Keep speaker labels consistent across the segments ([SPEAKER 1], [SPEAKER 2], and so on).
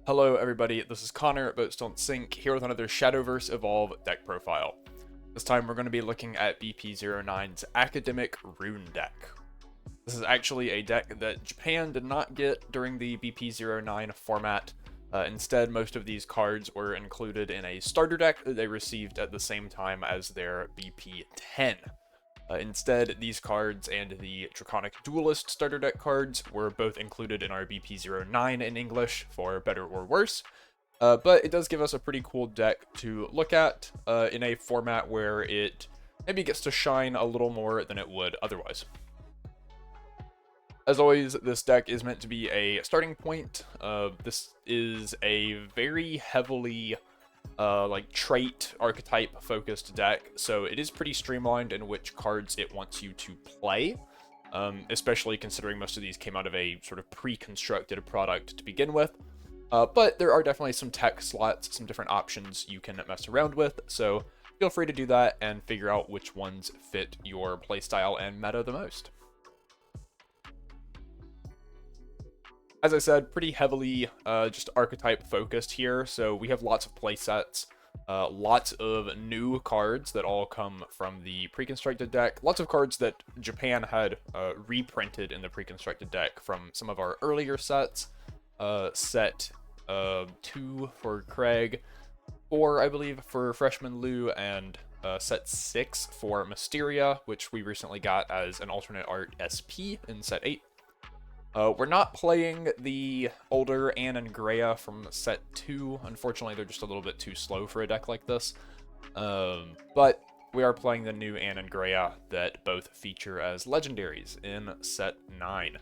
[SPEAKER 1] Hello everybody, this is Connor at BoatsDon'tSink here with another Shadowverse Evolve deck profile. This time we're going to be looking at BP09's Academic Rune deck. This is actually a deck that Japan did not get during the BP09 format. Instead, most of these cards were included in a starter deck that they received at the same time as their BP10. Instead, these cards and the Draconic Duelist starter deck cards were both included in our BP09 in English, for better or worse. But it does give us a pretty cool deck to look at in a format where it maybe gets to shine a little more than it would otherwise. As always, this deck is meant to be a starting point. This is a very heavily trait archetype focused deck, so it is pretty streamlined in which cards it wants you to play, especially considering most of these came out of a sort of pre-constructed product to begin with. But there are definitely some tech slots, some different options you can mess around with, so feel free to do that and figure out which ones fit your playstyle and meta the most. As I said, pretty heavily just archetype focused here, so we have lots of playsets, lots of new cards that all come from the pre-constructed deck, lots of cards that Japan had reprinted in the pre-constructed deck from some of our earlier sets, set 2 for Craig, 4 I believe for Freshman Lou, and set 6 for Mysteria, which we recently got as an alternate art SP in set 8. We're not playing the older Anne and Grea from set 2. Unfortunately, they're just a little bit too slow for a deck like this. But we are playing the new Anne and Grea that both feature as legendaries in set 9.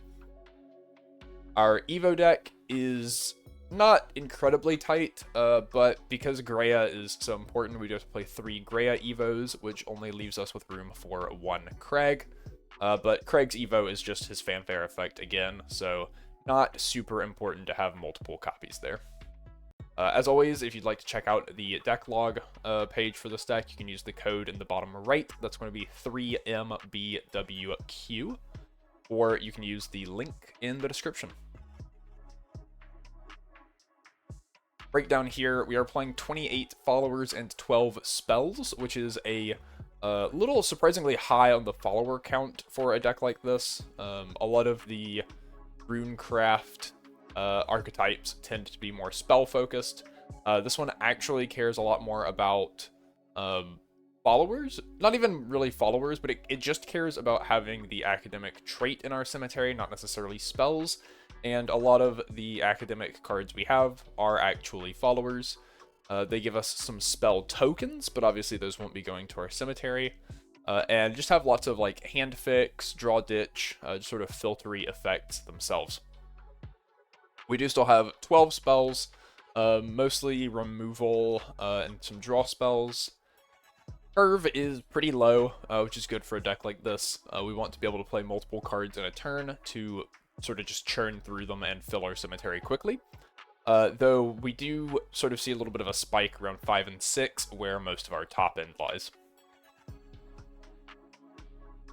[SPEAKER 1] Our Evo deck is not incredibly tight, but because Grea is so important, we just play 3 Grea Evos, which only leaves us with room for 1 Craig. But Craig's Evo is just his fanfare effect again, so not super important to have multiple copies there. As always, if you'd like to check out the deck log page for this deck, you can use the code in the bottom right. That's going to be 3MBWQ, or you can use the link in the description. Breakdown here, we are playing 28 followers and 12 spells, which is a little surprisingly high on the follower count for a deck like this. A lot of the Runecraft archetypes tend to be more spell focused. This one actually cares a lot more about followers. Not even really followers, but it just cares about having the academic trait in our cemetery, not necessarily spells. And a lot of the academic cards we have are actually followers. They give us some spell tokens, but obviously those won't be going to our cemetery. And just have lots of like hand fix, draw ditch, sort of filtery effects themselves. We do still have 12 spells, mostly removal and some draw spells. Curve is pretty low, which is good for a deck like this. We want to be able to play multiple cards in a turn to sort of just churn through them and fill our cemetery quickly. Though we do sort of see a little bit of a spike around 5 and 6, where most of our top end lies.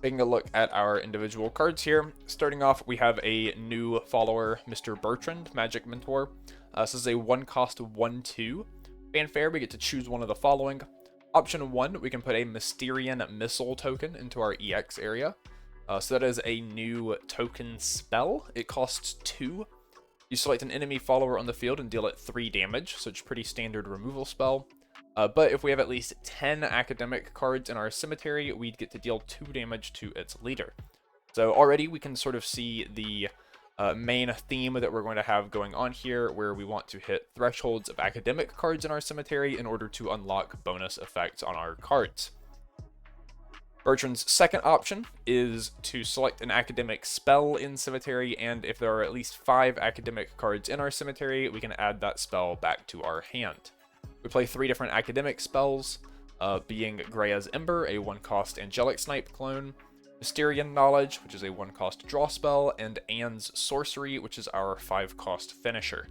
[SPEAKER 1] Taking a look at our individual cards here. Starting off, we have a new follower, Mr. Bertrand, Magic Mentor. This is a 1-cost 1/2. Fanfare, we get to choose one of the following. Option 1, we can put a Mysterian Missile token into our EX area. So that is a new token spell. It costs 2. You select an enemy follower on the field and deal it 3 damage, so it's a pretty standard removal spell. But if we have at least 10 academic cards in our cemetery, we'd get to deal 2 damage to its leader. So already we can sort of see the main theme that we're going to have going on here, where we want to hit thresholds of academic cards in our cemetery in order to unlock bonus effects on our cards. Bertrand's second option is to select an academic spell in cemetery, and if there are at least 5 academic cards in our cemetery, we can add that spell back to our hand. We play 3 different academic spells, being Grea's Ember, a 1-cost Angelic Snipe clone, Mysterian Knowledge, which is a 1-cost draw spell, and Anne's Sorcery, which is our 5-cost finisher.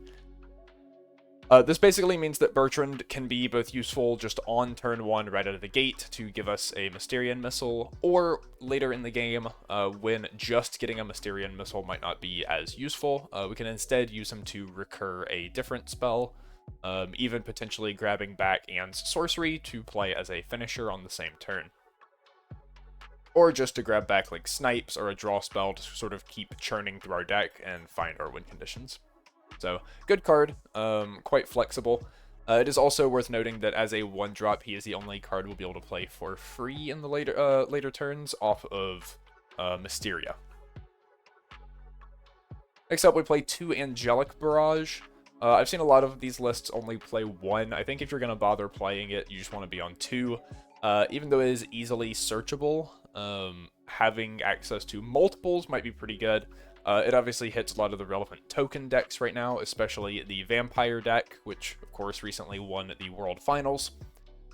[SPEAKER 1] This basically means that Bertrand can be both useful just on turn 1 right out of the gate to give us a Mysterian Missile, or later in the game when just getting a Mysterian Missile might not be as useful. We can instead use him to recur a different spell, even potentially grabbing back Anne's Sorcery to play as a finisher on the same turn. Or just to grab back like Snipes or a draw spell to sort of keep churning through our deck and find our win conditions. So, good card, quite flexible. It is also worth noting that as a 1-drop, he is the only card we'll be able to play for free in the later turns off of Mysteria. Next up, we play 2 Angelic Barrage. I've seen a lot of these lists only play 1. I think if you're going to bother playing it, you just want to be on 2. Even though it is easily searchable, having access to multiples might be pretty good. It obviously hits a lot of the relevant token decks right now, especially the Vampire deck, which, of course, recently won the World Finals.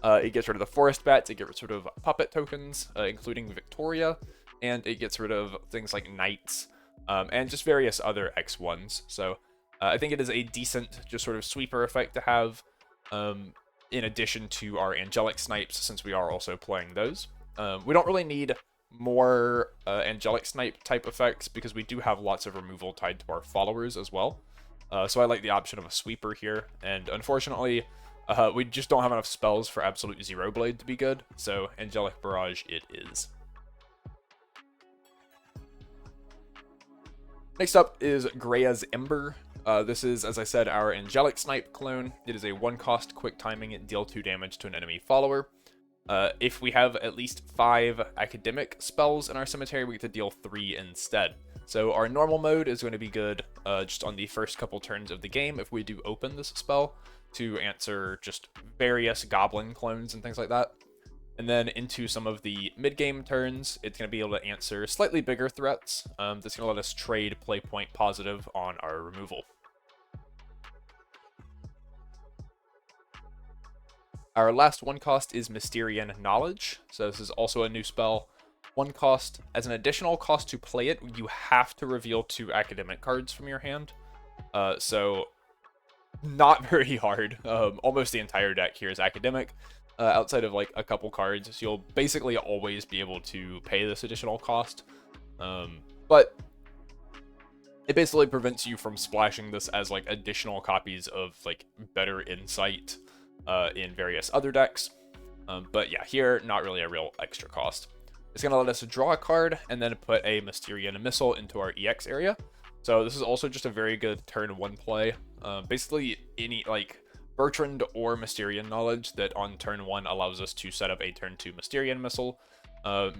[SPEAKER 1] It gets rid of the Forest Bats, it gets rid of Puppet tokens, including Victoria, and it gets rid of things like Knights, and just various other X1s. So I think it is a decent, just sort of sweeper effect to have, in addition to our Angelic Snipes, since we are also playing those. We don't really need more Angelic Snipe type effects because we do have lots of removal tied to our followers as well. So I like the option of a sweeper here, and unfortunately we just don't have enough spells for Absolute Zero Blade to be good, so Angelic Barrage it is. Next up is Grea's Ember. This is, as I said, our Angelic Snipe clone. It is a 1-cost quick timing, deal 2 damage to an enemy follower. If we have at least 5 academic spells in our cemetery, we get to deal 3 instead. So our normal mode is going to be good just on the first couple turns of the game if we do open this spell to answer just various goblin clones and things like that. And then into some of the mid-game turns, it's going to be able to answer slightly bigger threats. That's going to let us trade play point positive on our removal. Our last 1-cost is Mysterian Knowledge, so this is also a new spell. 1-cost, as an additional cost to play it, you have to reveal 2 academic cards from your hand. So, not very hard. Almost the entire deck here is academic, outside of like a couple cards, so you'll basically always be able to pay this additional cost. But it basically prevents you from splashing this as like additional copies of like Better Insight, in various other decks. But yeah, here, not really a real extra cost. It's going to let us draw a card and then put a Mysterian Missile into our EX area. So this is also just a very good turn 1 play. Basically, any like Bertrand or Mysterian Knowledge that on turn 1 allows us to set up a turn 2 Mysterian Missile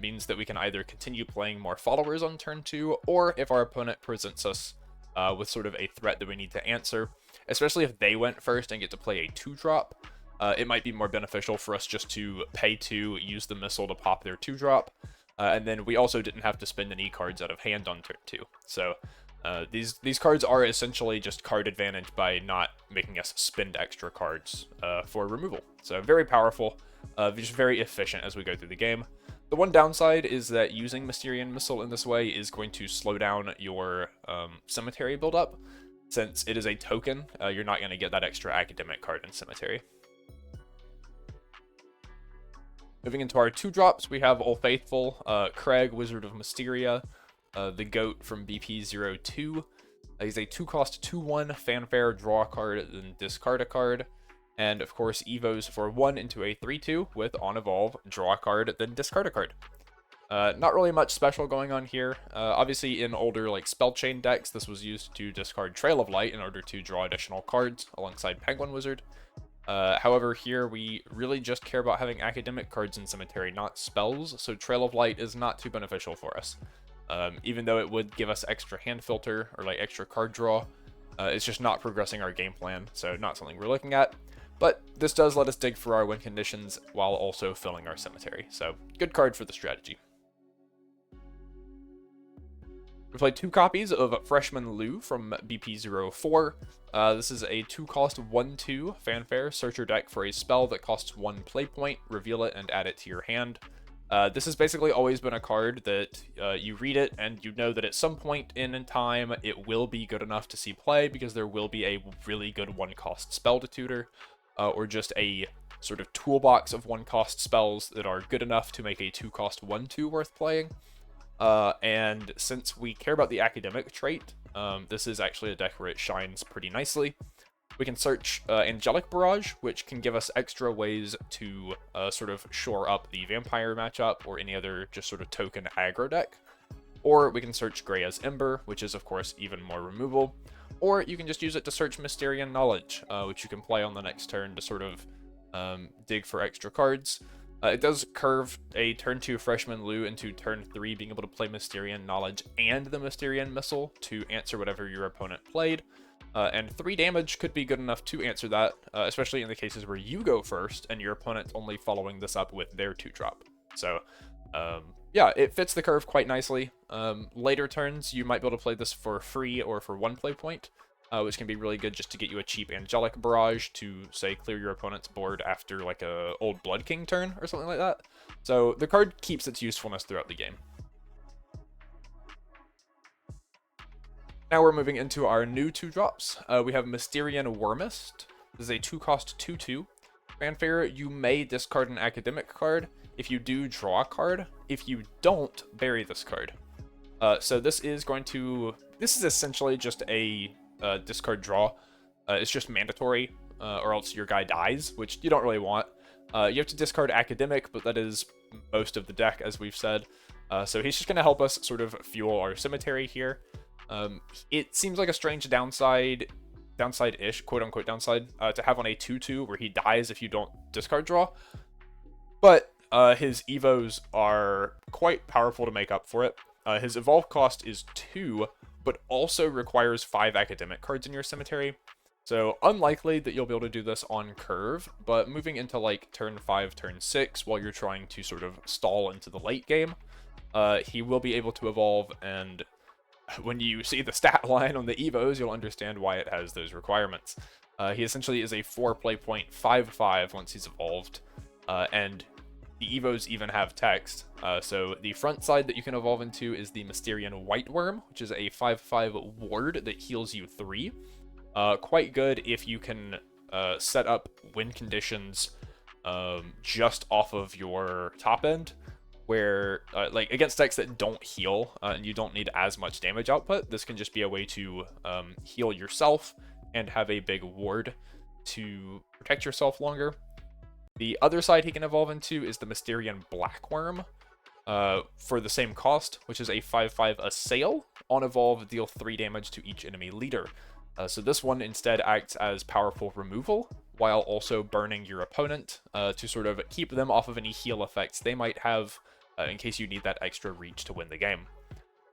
[SPEAKER 1] means that we can either continue playing more followers on turn 2, or if our opponent presents us with sort of a threat that we need to answer, especially if they went first and get to play a 2-drop, it might be more beneficial for us just to pay 2, use the missile to pop their 2-drop, and then we also didn't have to spend any cards out of hand on turn 2. So these cards are essentially just card advantage by not making us spend extra cards for removal. So very powerful, just very efficient as we go through the game. The one downside is that using Mysterian Missile in this way is going to slow down your cemetery buildup. Since it is a token, you're not going to get that extra academic card in cemetery. Moving into our 2-drops, we have Old Faithful, Craig, Wizard of Mysteria, the Goat from BP09. He's a 2-cost 2/1 fanfare, draw a card, then discard a card. And of course, Evos for 1 into a 3/2 with on evolve, draw a card, then discard a card. Not really much special going on here. Obviously, in older like spell chain decks, this was used to discard Trail of Light in order to draw additional cards alongside Penguin Wizard. However, here we really just care about having academic cards in cemetery, not spells, so Trail of Light is not too beneficial for us. Even though it would give us extra hand filter or like extra card draw, it's just not progressing our game plan, so not something we're looking at. But this does let us dig for our win conditions while also filling our cemetery, so good card for the strategy. We played 2 copies of Freshman Lou from BP04. This is a 2-cost 1/2 fanfare. Search your deck for a spell that costs 1 play point, reveal it, and add it to your hand. This has basically always been a card that you read it and you know that at some point in time it will be good enough to see play because there will be a really good one-cost spell to tutor, or just a sort of toolbox of one-cost spells that are good enough to make a two-cost 1/2 worth playing. And since we care about the academic trait, this is actually a deck where it shines pretty nicely. We can search Angelic Barrage, which can give us extra ways to sort of shore up the Vampire matchup or any other just sort of token aggro deck. Or we can search Grea's Ember, which is of course even more removal. Or you can just use it to search Mysterian Knowledge, which you can play on the next turn to sort of dig for extra cards. It does curve a turn 2 Freshman Lou into turn 3 being able to play Mysterian Knowledge and the Mysterian Missile to answer whatever your opponent played. And 3 damage could be good enough to answer that, especially in the cases where you go first and your opponent's only following this up with their 2-drop. So, yeah, it fits the curve quite nicely. Later turns, you might be able to play this for free or for 1 play point, which can be really good just to get you a cheap Angelic Barrage to, say, clear your opponent's board after, like, a old Blood King turn or something like that. So the card keeps its usefulness throughout the game. Now we're moving into our new 2-drops. We have Mysterian Wormist. This is a 2-cost 2/2. Fanfare, you may discard an academic card. If you do, draw a card. If you don't, bury this card. So this is essentially just a discard draw. It's just mandatory, or else your guy dies, which you don't really want. You have to discard academic, but that is most of the deck, as we've said. So he's just going to help us sort of fuel our cemetery here. It seems like a strange downside-ish, quote-unquote downside, to have on a 2/2 where he dies if you don't discard draw. But his evos are quite powerful to make up for it. His evolve cost is 2, but also requires 5 academic cards in your cemetery. So unlikely that you'll be able to do this on curve, but moving into like turn 5, turn 6, while you're trying to sort of stall into the late game, he will be able to evolve, and when you see the stat line on the evos, you'll understand why it has those requirements. He essentially is a 4 play point 5/5 once he's evolved, and the evos even have text. So the front side that you can evolve into is the Mysterian White Worm, which is a 5/5 ward that heals you 3. Quite good if you can set up win conditions just off of your top end, where like against decks that don't heal and you don't need as much damage output, this can just be a way to heal yourself and have a big ward to protect yourself longer. The other side he can evolve into is the Mysterian Blackworm for the same cost, which is a 5/5 Assail. On evolve, deal 3 damage to each enemy leader. So this one instead acts as powerful removal, while also burning your opponent to sort of keep them off of any heal effects they might have, in case you need that extra reach to win the game.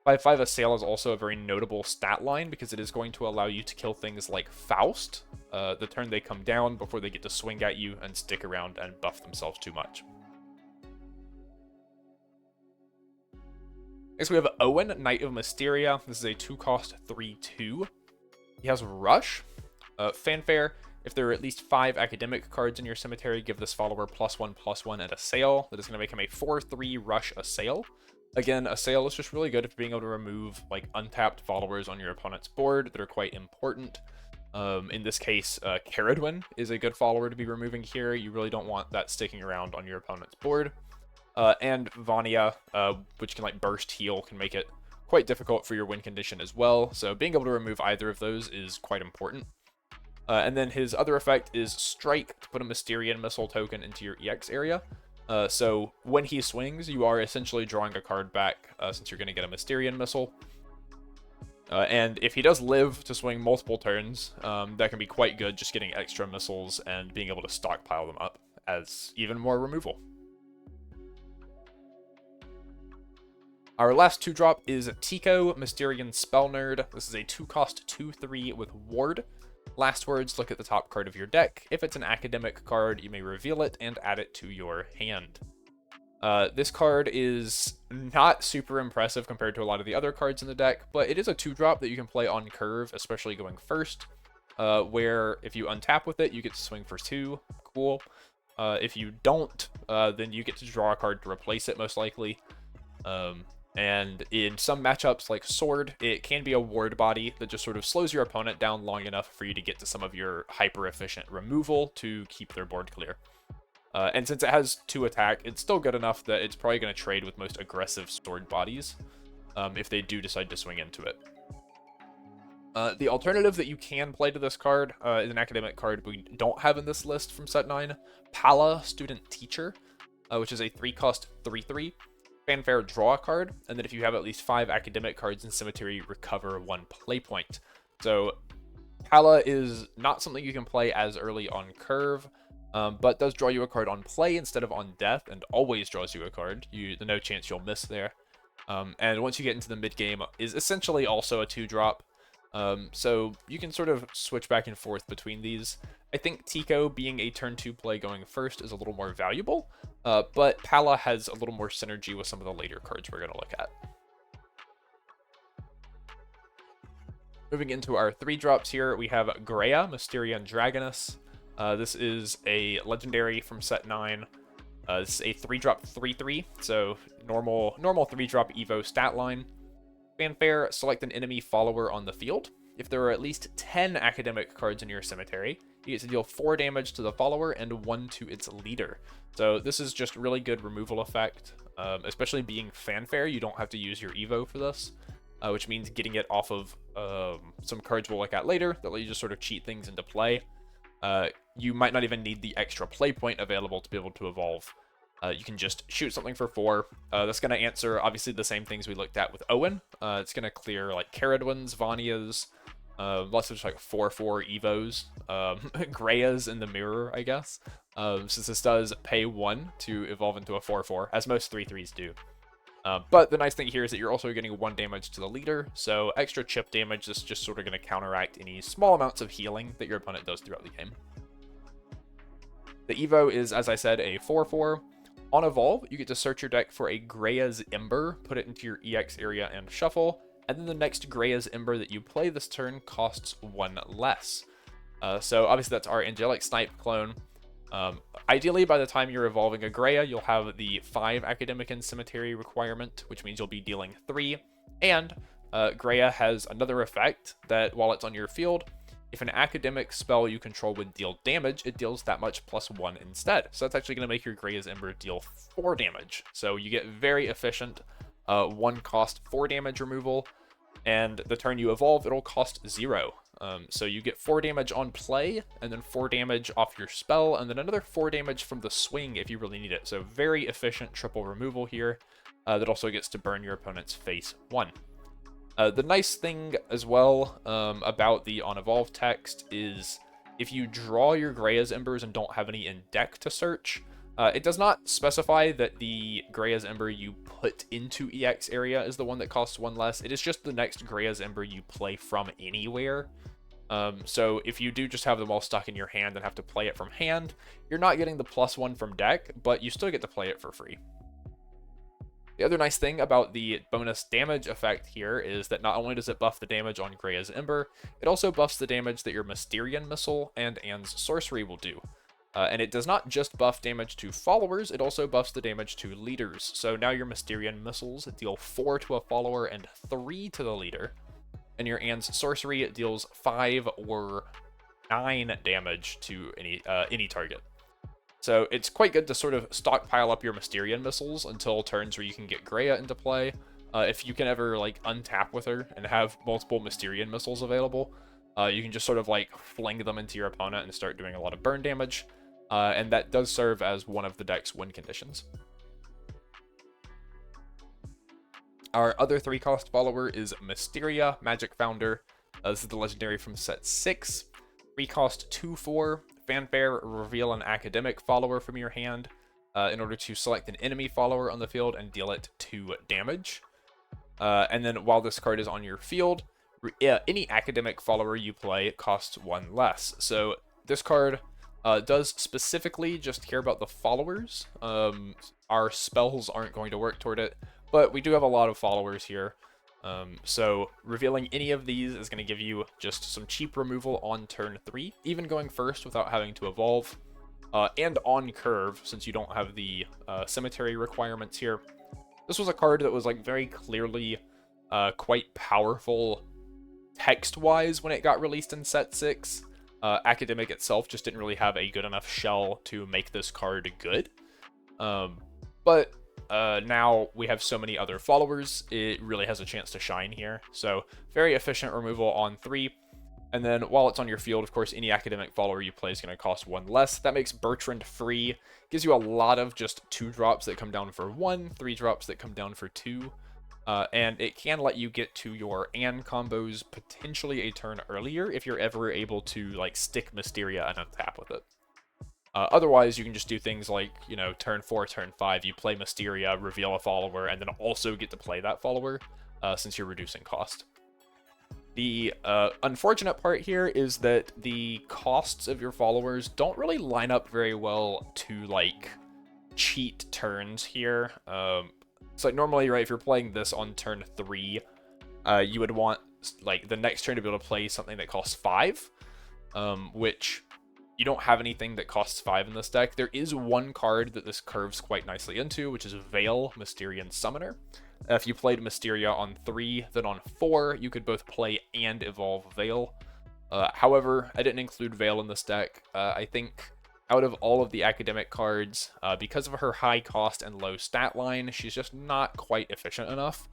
[SPEAKER 1] 5/5 Assail is also a very notable stat line because it is going to allow you to kill things like Faust the turn they come down before they get to swing at you and stick around and buff themselves too much. Next we have Owen, Knight of Mysteria. This is a 2-cost 3/2. He has Rush. Fanfare, if there are at least 5 academic cards in your cemetery, give this follower +1/+1 at Assail. That is going to make him a 4/3 Rush Assail. Again, Assail is just really good at being able to remove like untapped followers on your opponent's board that are quite important. In this case, Caradwin is a good follower to be removing here. You really don't want that sticking around on your opponent's board. And Vania, which can like burst heal, can make it quite difficult for your win condition as well. So being able to remove either of those is quite important. And then his other effect is Strike, to put a Mysterian Missile token into your EX area. So when he swings, you are essentially drawing a card back, since you're going to get a Mysterian Missile. And if he does live to swing multiple turns, that can be quite good, just getting extra missiles and being able to stockpile them up as even more removal. Our last 2-drop is Tico, Mysterian Spell Nerd. This is a 2-cost 2/3 with Ward. Last words, look at the top card of your deck. If it's an academic card, you may reveal it and add it to your hand. This card is not super impressive compared to a lot of the other cards in the deck, but it is a 2-drop that you can play on curve, especially going first, where if you untap with it, you get to swing for 2. Cool. If you don't, then you get to draw a card to replace it, most likely. And in some matchups, like Sword, it can be a ward body that just sort of slows your opponent down long enough for you to get to some of your hyper-efficient removal to keep their board clear. And since it has 2 attack, it's still good enough that it's probably going to trade with most aggressive Sword bodies if they do decide to swing into it. The alternative that you can play to this card is an academic card we don't have in this list from set 9, Pala, Student Teacher, which is a 3-cost 3/3. Fanfare, draw a card, and then if you have at least 5 academic cards in Cemetery, recover 1 play point. So Pala is not something you can play as early on curve, but does draw you a card on play instead of on death, and always draws you a card. There's no chance you'll miss there. And once you get into the mid game, is essentially also a 2-drop. So you can sort of switch back and forth between these. I think Tico being a turn 2 play going first is a little more valuable, but Pala has a little more synergy with some of the later cards we're going to look at. Moving into our 3-drops here, we have Grea, Mysterian Dragoness. This is a legendary from set 9. This is a 3-drop 3/3, so normal 3-drop Evo stat line. Fanfare, select an enemy follower on the field. If there are at least 10 academic cards in your cemetery, you get to deal 4 damage to the follower and 1 to its leader. So this is just really good removal effect, especially being Fanfare. You don't have to use your Evo for this, which means getting it off of some cards we'll look at later that let you just sort of cheat things into play. You might not even need the extra play point available to be able to evolve. You can just shoot something for 4. That's going to answer, obviously, the same things we looked at with Owen. It's going to clear, like, Caradwins, Vanias, lots of just, like, 4/4 Evos, Greas in the mirror, I guess, since this does pay 1 to evolve into a 4/4, as most 3/3s do. But the nice thing here is that you're also getting 1 damage to the leader, so extra chip damage is just sort of going to counteract any small amounts of healing that your opponent does throughout the game. The Evo is, as I said, a 4/4. On Evolve, you get to search your deck for a Grea's Ember, put it into your EX area and shuffle, and then the next Grea's Ember that you play this turn costs 1 less. So obviously that's our Angelic Snipe clone. Ideally, by the time you're evolving a Grea, you'll have the 5 Academic and Cemetery requirement, which means you'll be dealing 3, and Grea has another effect that while it's on your field, if an academic spell you control would deal damage, it deals that much +1 instead. So that's actually going to make your Grea's Ember deal 4 damage. So you get very efficient 1 cost 4 damage removal, and the turn you evolve, it'll cost 0. So you get 4 damage on play, and then 4 damage off your spell, and then another 4 damage from the swing if you really need it. So very efficient triple removal here that also gets to burn your opponent's face 1. The nice thing as well about the on evolve text is if you draw your Grea's Embers and don't have any in deck to search, it does not specify that the Grea's Ember you put into EX area is the one that costs 1 less. It is just the next Grea's Ember you play from anywhere. So if you do just have them all stuck in your hand and have to play it from hand, you're not getting the +1 from deck, but you still get to play it for free. The other nice thing about the bonus damage effect here is that not only does it buff the damage on Grea's Ember, it also buffs the damage that your Mysterian Missile and Anne's Sorcery will do. And it does not just buff damage to followers, it also buffs the damage to leaders. So now your Mysterian Missiles deal 4 to a follower and 3 to the leader. And your Anne's Sorcery deals 5 or 9 damage to any target. So it's quite good to sort of stockpile up your Mysterian Missiles until turns where you can get Grea into play. If you can ever like untap with her and have multiple Mysterian Missiles available, you can just sort of like fling them into your opponent and start doing a lot of burn damage. And that does serve as one of the deck's win conditions. Our other 3-cost follower is Mysteria, Magic Founder. This is the legendary from set 6. 3-cost 2/4. Fanfare, reveal an academic follower from your hand in order to select an enemy follower on the field and deal it 2 damage. And then while this card is on your field, any academic follower you play costs 1 less. So this card does specifically just care about the followers. Our spells aren't going to work toward it, but we do have a lot of followers here. So revealing any of these is going to give you just some cheap removal on turn 3, even going first without having to evolve. and on curve, since you don't have the cemetery requirements here. This was a card that was like very clearly quite powerful text-wise when it got released in set 6. Academic itself just didn't really have a good enough shell to make this card good. But now we have so many other followers, it really has a chance to shine here. So very efficient removal on 3. And then while it's on your field, of course, any academic follower you play is going to cost 1 less. That makes Bertrand free. Gives you a lot of just 2 drops that come down for 1, 3 drops that come down for 2. And it can let you get to your Anne combos potentially a turn earlier if you're ever able to like stick Mysteria and untap with it. Otherwise, you can just do things like, you know, turn 4, turn 5, you play Mysteria, reveal a follower, and then also get to play that follower since you're reducing cost. The unfortunate part here is that the costs of your followers don't really line up very well to, like, cheat turns here. So, like, normally, right, if you're playing this on turn 3, you would want, like, the next turn to be able to play something that costs 5, which you don't have anything that costs 5 in this deck. There is one card that this curves quite nicely into, which is Veil, Mysterian Summoner. If you played Mysteria on 3, then on 4, you could both play and evolve Veil. However, I didn't include Veil in this deck. I think out of all of the academic cards, because of her high cost and low stat line, she's just not quite efficient enough.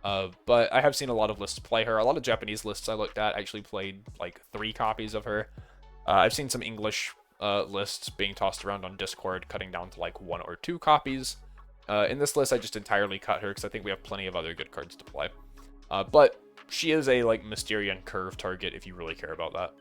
[SPEAKER 1] But I have seen a lot of lists play her. A lot of Japanese lists I looked at actually played like 3 copies of her. I've seen some English lists being tossed around on Discord, cutting down to like 1 or 2 copies. In this list, I just entirely cut her because I think we have plenty of other good cards to play. But she is a like Mysterian curve target if you really care about that.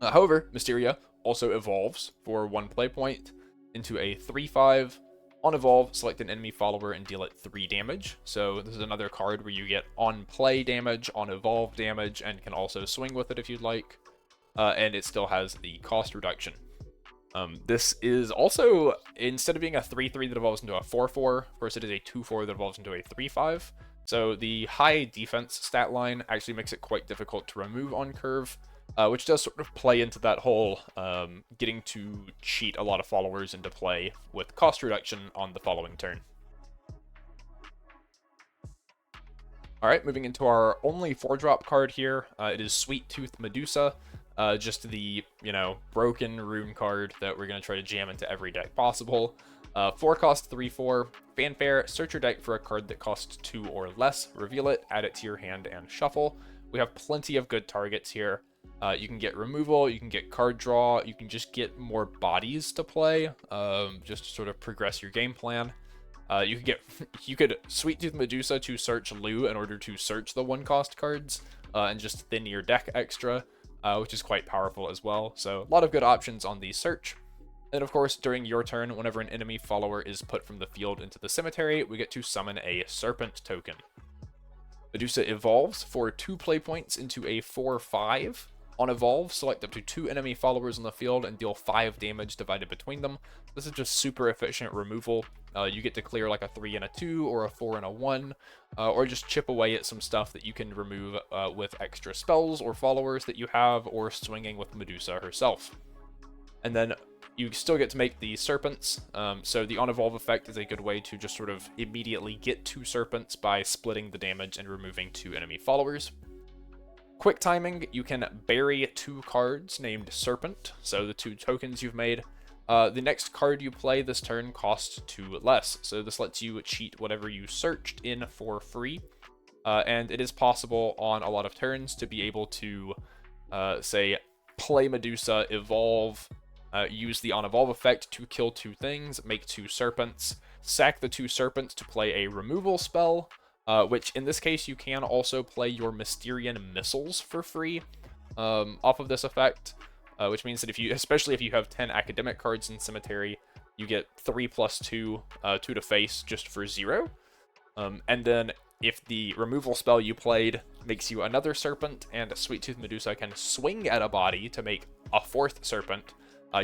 [SPEAKER 1] However, Mysteria also evolves for 1 play point into a 3/5. On evolve, select an enemy follower and deal it 3 damage. So this is another card where you get on play damage, on evolve damage, and can also swing with it if you'd like. And it still has the cost reduction. This is also, instead of being a 3/3 that evolves into a 4/4, of course it is a 2/4 that evolves into a 3/5. So the high defense stat line actually makes it quite difficult to remove on curve, which does sort of play into that whole getting to cheat a lot of followers into play with cost reduction on the following turn. Alright, moving into our only 4-drop card here, it is Sweet Tooth Medusa. Just the, you know, broken rune card that we're going to try to jam into every deck possible. 4 cost 3/4. Fanfare, search your deck for a card that costs 2 or less, reveal it, add it to your hand, and shuffle. We have plenty of good targets here. You can get removal, you can get card draw, you can just get more bodies to play, just to sort of progress your game plan. You could Sweet Tooth Medusa to search Lu in order to search the 1-cost cards, and just thin your deck extra. Which is quite powerful as well. So a lot of good options on the search. And of course, during your turn, whenever an enemy follower is put from the field into the cemetery, we get to summon a Serpent token. Medusa evolves for 2 play points into a 4/5. On evolve, select up to 2 enemy followers on the field and deal 5 damage divided between them. This is just super efficient removal. You get to clear like a 3 and a 2 or a 4 and a 1, or just chip away at some stuff that you can remove with extra spells or followers that you have, or swinging with Medusa herself. And then you still get to make the serpents, so the on-evolve effect is a good way to just sort of immediately get 2 serpents by splitting the damage and removing 2 enemy followers. Quick timing, you can bury 2 cards named Serpent, so the 2 tokens you've made. The next card you play this turn costs 2 less, so this lets you cheat whatever you searched in for free. And it is possible on a lot of turns to be able to, say, play Medusa, evolve, use the on-evolve effect to kill 2 things, make 2 serpents, sack the 2 serpents to play a removal spell, which in this case you can also play your Mysterian Missiles for free off of this effect, which means that especially if you have 10 academic cards in Cemetery, you get 3 + 2, 2 to face just for 0. And then if the removal spell you played makes you another serpent and Sweet Tooth Medusa can swing at a body to make a 4th serpent,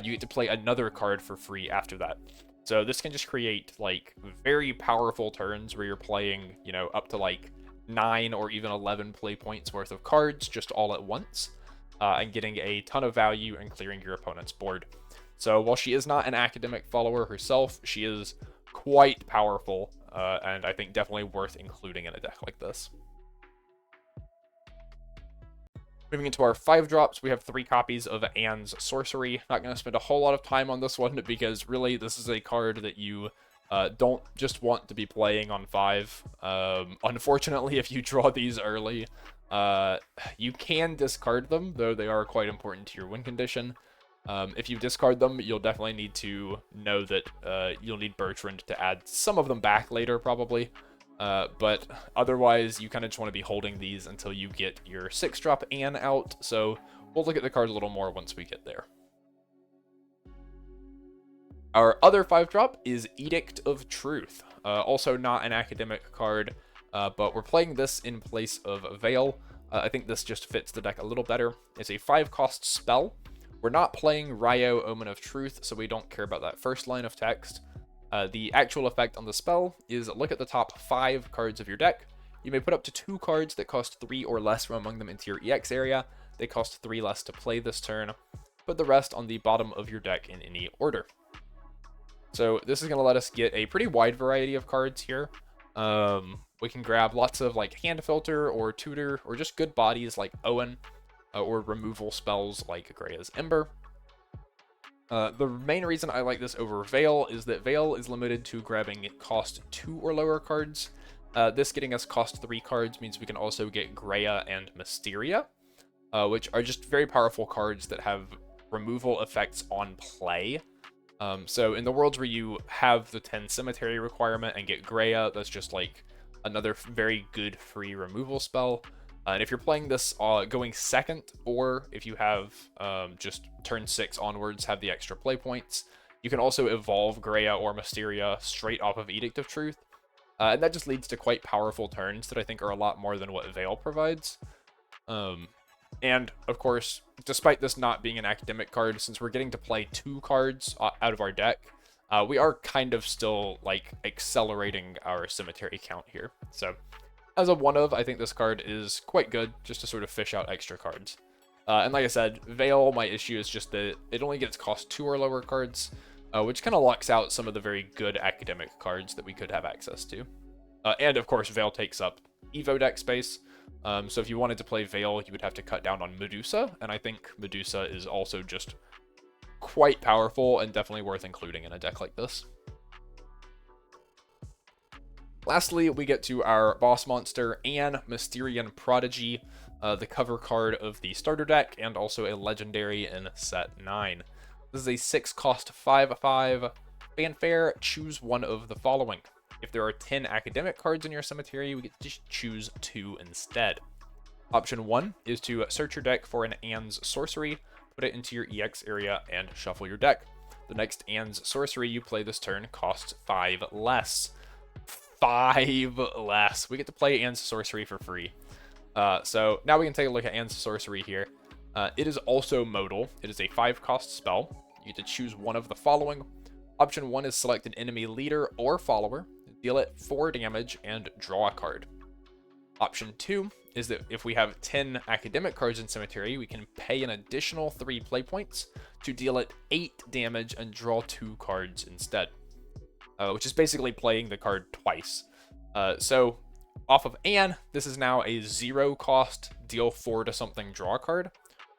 [SPEAKER 1] you get to play another card for free after that. So this can just create like very powerful turns where you're playing, you know, up to like 9 or even 11 play points worth of cards just all at once, and getting a ton of value and clearing your opponent's board. So while she is not an academic follower herself, she is quite powerful, and I think definitely worth including in a deck like this. Moving into our 5-drops, we have 3 copies of Anne's Sorcery. Not going to spend a whole lot of time on this one because really this is a card that you don't just want to be playing on 5. Unfortunately, if you draw these early, you can discard them, though they are quite important to your win condition. If you discard them, you'll definitely need to know that you'll need Bertrand to add some of them back later, probably. But otherwise, you kind of just want to be holding these until you get your 6-drop Anne out, so we'll look at the card a little more once we get there. Our other 5-drop is Edict of Truth, also not an academic card, but we're playing this in place of Veil. I think this just fits the deck a little better. It's a 5-cost spell. We're not playing Ryo, Omen of Truth, so we don't care about that first line of text. The actual effect on the spell is look at the top 5 cards of your deck. You may put up to 2 cards that cost 3 or less from among them into your EX area. They cost 3 less to play this turn. Put the rest on the bottom of your deck in any order. So this is going to let us get a pretty wide variety of cards here. We can grab lots of like Hand Filter or Tutor or just good bodies like Owen or removal spells like Grea's Ember. The main reason I like this over Veil is that Veil is limited to grabbing cost 2 or lower cards. This getting us cost 3 cards means we can also get Grea and Mysteria, which are just very powerful cards that have removal effects on play. So in the worlds where you have the 10 Cemetery requirement and get Grea, that's just like another very good free removal spell. And if you're playing this going second, or if you have just turn 6 onwards, have the extra play points, you can also evolve Grea or Mysteria straight off of Edict of Truth. And that just leads to quite powerful turns that I think are a lot more than what Veil provides. And, of course, despite this not being an academic card, since we're getting to play 2 cards out of our deck, we are kind of still, like, accelerating our Cemetery count here. So, as a one-of, I think this card is quite good, just to sort of fish out extra cards. And like I said, Veil, my issue is just that it only gets cost 2 or lower cards, which kind of locks out some of the very good academic cards that we could have access to. And, of course, Veil takes up Evo deck space. So if you wanted to play Veil, you would have to cut down on Medusa, and I think Medusa is also just quite powerful and definitely worth including in a deck like this. Lastly, we get to our boss monster, Anne, Mysterian Prodigy, the cover card of the starter deck, and also a legendary in set 9. This is a 6-cost 5/5 fanfare. Choose one of the following. If there are 10 academic cards in your cemetery, we get to choose 2 instead. Option 1 is to search your deck for an Anne's Sorcery, put it into your EX area, and shuffle your deck. The next Anne's Sorcery you play this turn costs 5 less. 5 less. We get to play Anne's Sorcery for free. So now we can take a look at Anne's Sorcery here. It is also modal. It is a 5-cost spell. You get to choose one of the following. Option 1 is select an enemy leader or follower, deal it 4 damage, and draw a card. Option 2 is that if we have 10 academic cards in Cemetery, we can pay an additional 3 play points to deal it 8 damage and draw 2 cards instead, which is basically playing the card twice. So off of Anne, this is now a 0-cost deal 4 to something draw card,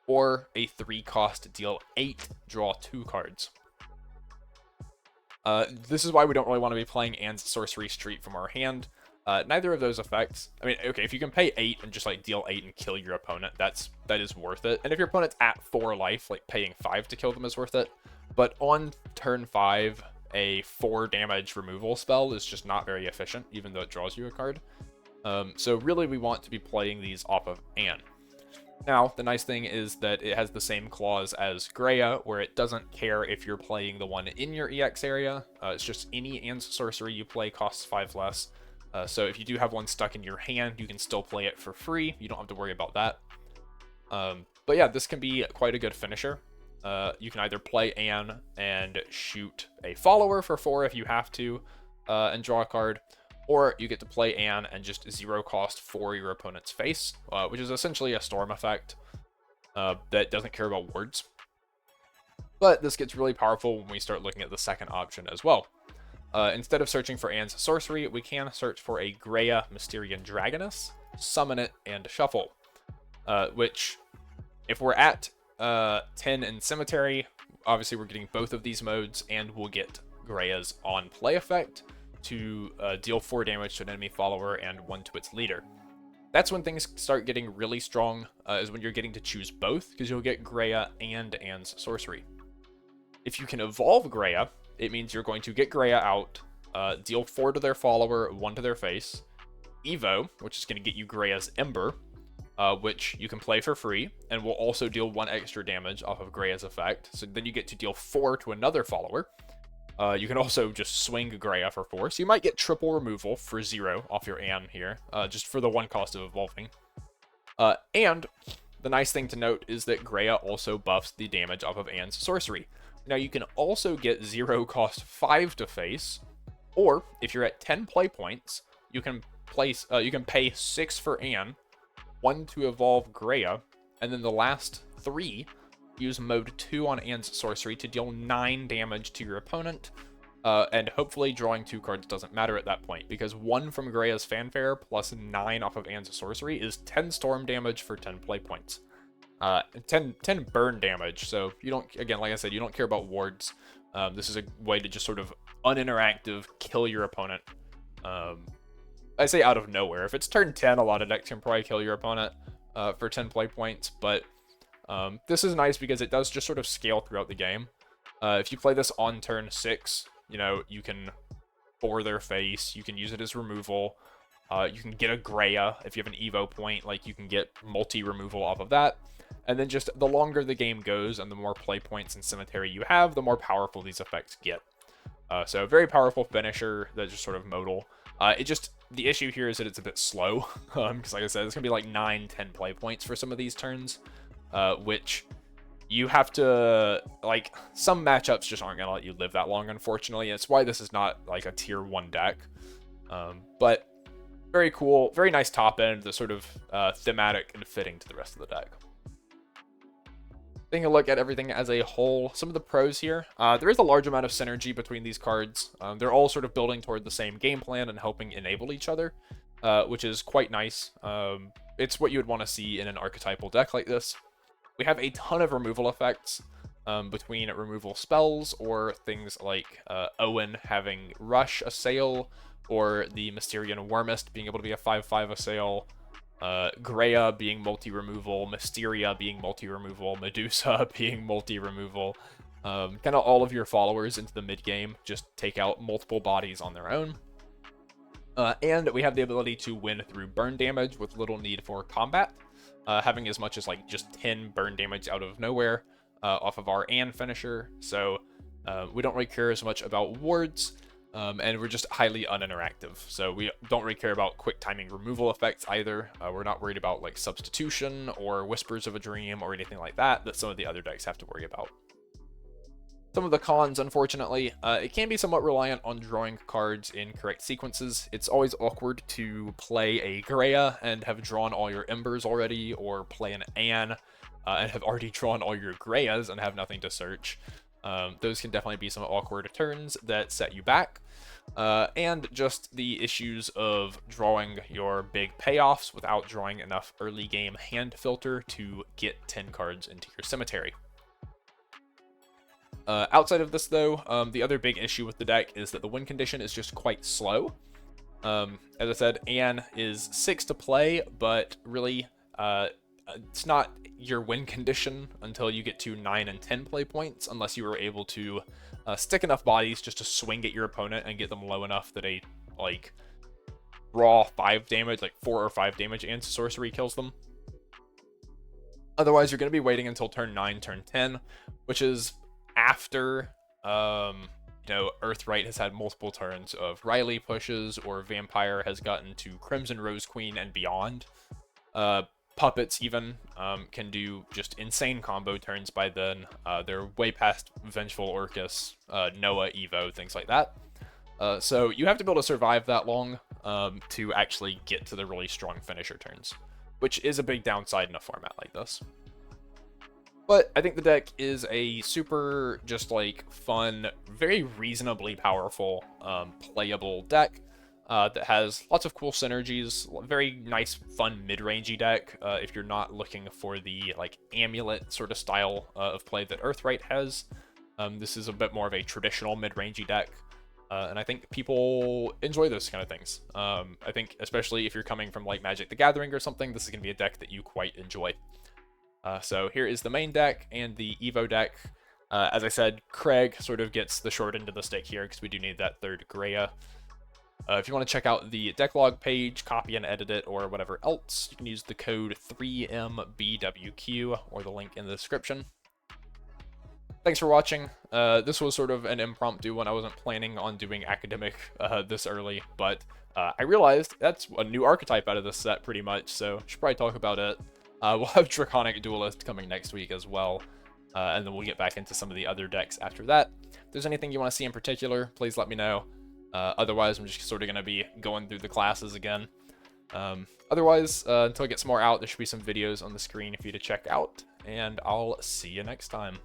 [SPEAKER 1] or a 3-cost deal 8 draw 2 cards. This is why we don't really want to be playing Anne's Sorcery Street from our hand. Neither of those effects. I mean, okay, if you can pay 8 and just like deal 8 and kill your opponent, that is worth it. And if your opponent's at 4 life, like paying 5 to kill them is worth it. But on turn 5, a 4 damage removal spell is just not very efficient, even though it draws you a card. So really, we want to be playing these off of Anne. Now, the nice thing is that it has the same clause as Grea, where it doesn't care if you're playing the one in your EX area. It's just any Anne's Sorcery you play costs 5 less. So if you do have one stuck in your hand, you can still play it for free. You don't have to worry about that. But yeah, this can be quite a good finisher. You can either play Anne and shoot a follower for 4 if you have to, and draw a card. Or you get to play Anne and just 0-cost for your opponent's face, which is essentially a storm effect that doesn't care about words. But this gets really powerful when we start looking at the second option as well. Instead of searching for Anne's sorcery, we can search for a Grea Mysterian Dragoness, summon it, and shuffle. Which, if we're at 10 in Cemetery, obviously we're getting both of these modes, and we'll get Grea's on play effect to deal 4 damage to an enemy follower and 1 to its leader. That's when things start getting really strong, is when you're getting to choose both, because you'll get Grea and Anne's sorcery. If you can evolve Grea, it means you're going to get Grea out, deal 4 to their follower, 1 to their face, Evo, which is going to get you Grea's Ember, which you can play for free, and will also deal 1 extra damage off of Grea's effect, so then you get to deal 4 to another follower. You can also just swing Grea for 4, so you might get triple removal for 0 off your Anne here, just for the 1 cost of evolving. And the nice thing to note is that Grea also buffs the damage off of Anne's sorcery. Now you can also get 0 cost 5 to face, or if you're at 10 play points, you can pay 6 for Anne, 1 to evolve Grea, and then the last 3 use mode 2 on Anne's sorcery to deal 9 damage to your opponent, and hopefully drawing 2 cards doesn't matter at that point, because 1 from Grea's Fanfare plus 9 off of Anne's sorcery is 10 storm damage for 10 play points. 10 burn damage, so you don't, again, like I said, you don't care about wards. This is a way to just sort of uninteractive kill your opponent. I say out of nowhere. If it's turn 10, a lot of decks can probably kill your opponent for 10 play points, but this is nice because it does just sort of scale throughout the game. If you play this on turn 6, you know, you can bore their face, you can use it as removal, you can get a Grea if you have an Evo point, like you can get multi-removal off of that. And then just the longer the game goes and the more play points in Cemetery you have, the more powerful these effects get. So a very powerful finisher that's just sort of modal. The issue here is that it's a bit slow, because like I said, it's going to be like 9-10 play points for some of these turns, which you have to, like, some matchups just aren't going to let you live that long, unfortunately. It's why this is not like a tier 1 deck. But very cool, very nice top end, that's sort of thematic and fitting to the rest of the deck. Taking a look at everything as a whole, some of the pros here, there is a large amount of synergy between these cards. They're all sort of building toward the same game plan and helping enable each other, which is quite nice. It's what you would want to see in an archetypal deck like this. We have a ton of removal effects between removal spells, or things like Owen having Rush Assail, or the Mysterian Wormist being able to be a 5/5 Assail, Grea being multi-removal, Mysteria being multi-removal, Medusa being multi-removal. Kind of all of your followers into the mid-game just take out multiple bodies on their own. And we have the ability to win through burn damage with little need for combat, having as much as like just 10 burn damage out of nowhere off of our Anne finisher. So we don't really care as much about wards. And we're just highly uninteractive, so we don't really care about quick timing removal effects either. We're not worried about like substitution or Whispers of a Dream or anything like that some of the other decks have to worry about. Some of the cons, unfortunately, it can be somewhat reliant on drawing cards in correct sequences. It's always awkward to play a Grea and have drawn all your Embers already, or play an Anne and have already drawn all your Greas and have nothing to search. Those can definitely be some awkward turns that set you back. And just the issues of drawing your big payoffs without drawing enough early game hand filter to get 10 cards into your cemetery. Outside of this, though, the other big issue with the deck is that the win condition is just quite slow. As I said, Anne is 6 to play, but really, it's not your win condition until you get to 9 and 10 play points, unless you were able to stick enough bodies just to swing at your opponent and get them low enough that a, like, raw 5 damage, like 4 or 5 damage and sorcery kills them. Otherwise, you're going to be waiting until turn 9, turn 10, which is after, Earthright has had multiple turns of Riley pushes, or Vampire has gotten to Crimson Rose Queen and beyond. Puppets even can do just insane combo turns by then. They're way past Vengeful Orcus, Noah, Evo, things like that. So you have to be able to survive that long to actually get to the really strong finisher turns, which is a big downside in a format like this. But I think the deck is a super, just like, fun, very reasonably powerful, playable deck that has lots of cool synergies. Very nice, fun mid-rangey deck if you're not looking for the like amulet sort of style of play that Earthright has. This is a bit more of a traditional mid-rangey deck. And I think people enjoy those kind of things. I think especially if you're coming from like Magic the Gathering or something, this is going to be a deck that you quite enjoy. So here is the main deck and the Evo deck. As I said, Craig sort of gets the short end of the stick here because we do need that third Grea. If you want to check out the deck log page, copy and edit it, or whatever else, you can use the code 3MBWQ or the link in the description. Thanks for watching. This was sort of an impromptu one. I wasn't planning on doing academic this early, but I realized that's a new archetype out of this set pretty much, so should probably talk about it. We'll have Draconic Duelist coming next week as well, and then we'll get back into some of the other decks after that. If there's anything you want to see in particular, please let me know. Otherwise, I'm just sort of going to be going through the classes again. Otherwise, until I get some more out, there should be some videos on the screen for you to check out, and I'll see you next time.